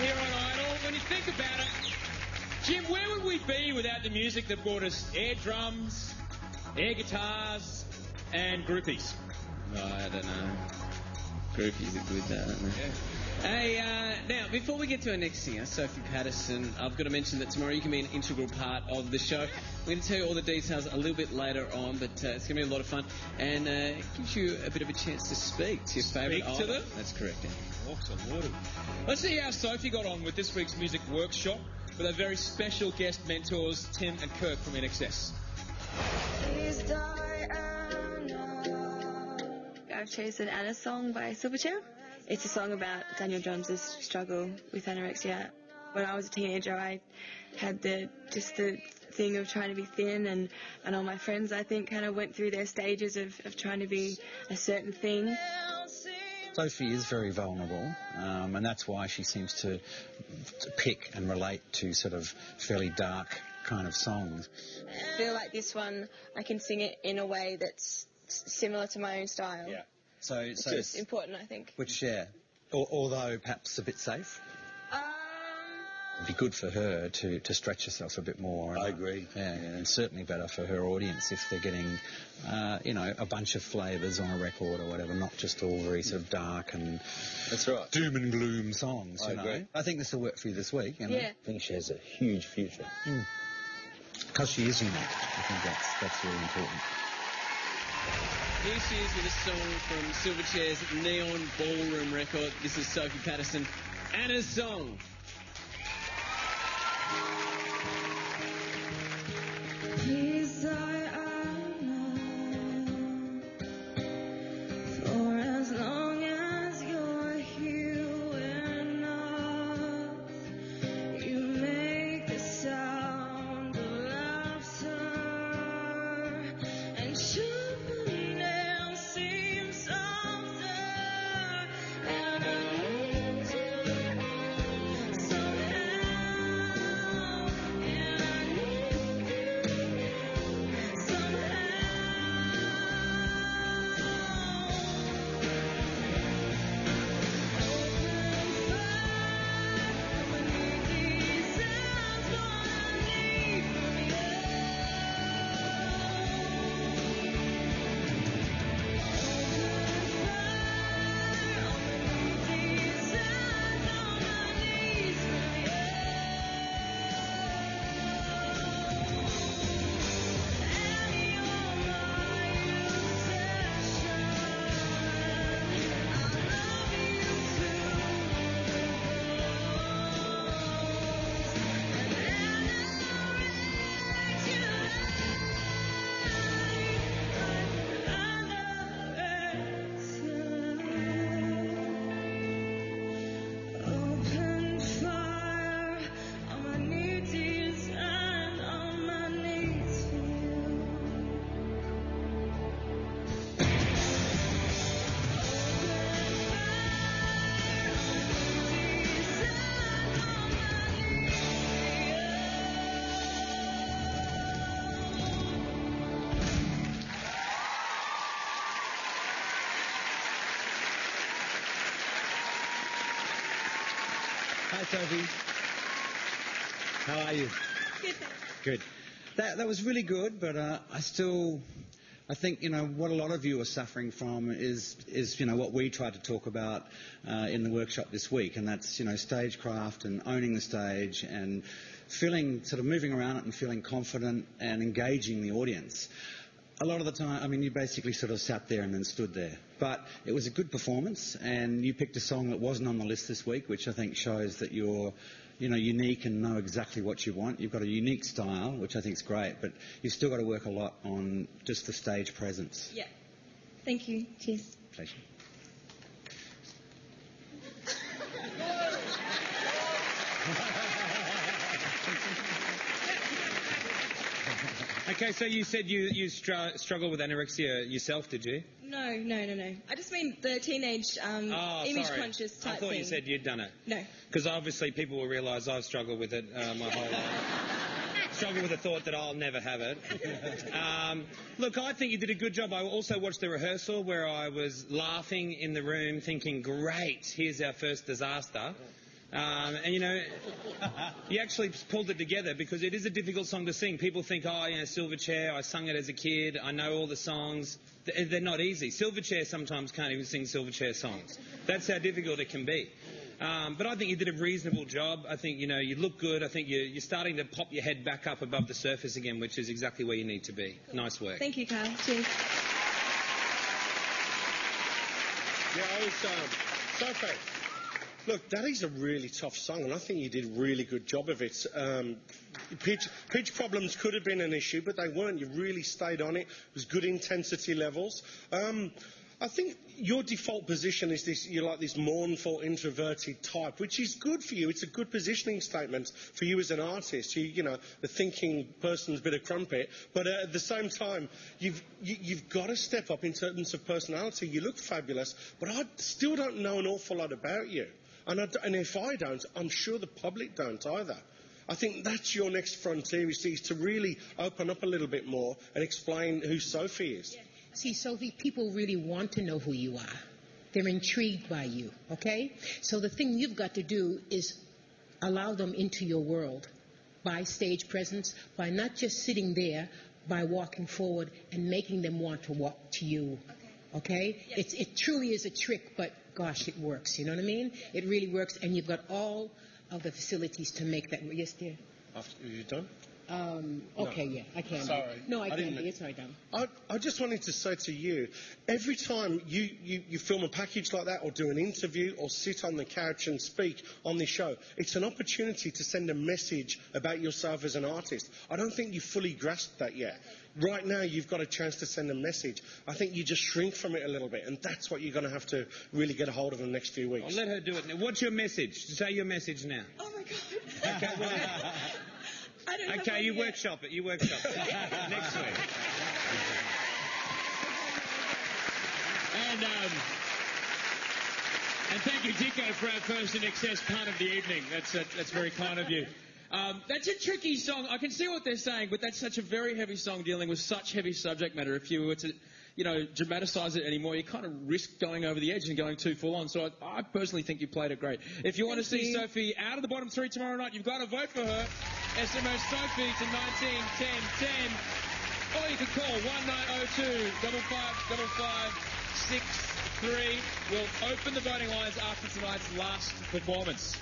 here on Idol. When you think about it, Jim, where would we be without the music that brought us air drums, air guitars, and groupies? Oh, I don't know. Groupies are good, aren't they? Yeah. Hey, now, before we get to our next singer, Sophie Paterson, I've got to mention that tomorrow you can be an integral part of the show. We're going to tell you all the details a little bit later on, but it's going to be a lot of fun, and it gives you a bit of a chance to speak to your favourite idol. Speak to them? That's correct, yeah. Awesome. Let's see how Sophie got on with this week's music workshop with our very special guest mentors, Tim and Kirk from NXS. I've chosen Anna's song by Silverchair. It's a song about Daniel Johns' struggle with anorexia. When I was a teenager, I had the thing of trying to be thin, and all my friends, I think, kind of went through their stages of trying to be a certain thing. Sophie is very vulnerable, and that's why she seems to pick and relate to sort of fairly dark kind of songs. I feel like this one, I can sing it in a way that's similar to my own style. Yeah. So it's important, I think. Which, yeah, although perhaps a bit safe. It'd be good for her to stretch herself a bit more. I agree. Yeah, and certainly better for her audience if they're getting, a bunch of flavours on a record or whatever, not just all very sort of dark and That's right. doom and gloom songs. I agree. I think this will work for you this week. You know? Yeah. I think she has a huge future. Because she is unique. I think that's really important. Here she is with a song from Silverchair's Neon Ballroom record. This is Sophie Paterson, Anna's song. Please, I know, for as long as you're here with us, you make the sound of laughter, and shouldn't else seem softer, and I need you somehow, and I need you somehow. Hi, Sophie. How are you? Good. Good. That was really good, but I think, what a lot of you are suffering from is what we tried to talk about in the workshop this week, and that's, stagecraft and owning the stage and feeling, sort of moving around it and feeling confident and engaging the audience. A lot of the time, you basically sort of sat there and then stood there. But it was a good performance, and you picked a song that wasn't on the list this week, which I think shows that you're, unique and know exactly what you want. You've got a unique style, which I think is great, but you've still got to work a lot on just the stage presence. Yeah. Thank you. Cheers. Pleasure. Okay, so you said you struggle with anorexia yourself, did you? No. I just mean the teenage image-conscious type I thought thing. you said you'd done it. No. Because obviously people will realise I've struggled with it my whole life. Struggle with the thought that I'll never have it. Look, I think you did a good job. I also watched the rehearsal where I was laughing in the room thinking, great, here's our first disaster. And, you know, you actually pulled it together because it is a difficult song to sing. People think, oh, you know, Silverchair, I sung it as a kid, I know all the songs. They're not easy. Silverchair sometimes can't even sing Silverchair songs. That's how difficult it can be. But I think you did a reasonable job. I think, you know, you look good. I think you're starting to pop your head back up above the surface again, which is exactly where you need to be. Nice work. Thank you, Kyle. Cheers. Yeah, I was... Sophie, look, that is a really tough song, and I think you did a really good job of it. Pitch problems could have been an issue, but they weren't. You really stayed on it. It was good intensity levels. I think your default position is this, you're like this mournful, introverted type, which is good for you. It's a good positioning statement for you as an artist. You know, the thinking person's bit of crumpet. But at the same time, you've got to step up in terms of personality. You look fabulous, but I still don't know an awful lot about you. And if I don't, I'm sure the public don't either. I think that's your next frontier, is to really open up a little bit more and explain who Sophie is. Yeah. See, Sophie, people really want to know who you are. They're intrigued by you, okay? So the thing you've got to do is allow them into your world by stage presence, by not just sitting there, by walking forward and making them want to walk to you, okay? Yes. It truly is a trick, but gosh, it works, you know what I mean? It really works, and you've got all of the facilities to make that. Yes, dear? Are you done? Okay, yeah, I can. Sorry. No, I didn't can. It's all right, done. I just wanted to say to you, every time you film a package like that or do an interview or sit on the couch and speak on this show, it's an opportunity to send a message about yourself as an artist. I don't think you fully grasped that yet. Right now, you've got a chance to send a message. I think you just shrink from it a little bit, and that's what you're going to have to really get a hold of in the next few weeks. I'll let her do it now. What's your message? Say your message now. Oh, my God. Okay, well, I don't okay, you workshop it. You workshop it. Next week. And thank you, Dicko, for our first In Excess pun of the evening. That's very kind of you. That's a tricky song. I can see what they're saying, but that's such a very heavy song dealing with such heavy subject matter. If you were to, you know, dramatise it anymore, you kind of risk going over the edge and going too full on. So I personally think you played it great. If you want to see Sophie out of the bottom three tomorrow night, you've got to vote for her. SMS Sophie to 191010. Or you can call 1902 555563. We'll open the voting lines after tonight's last performance.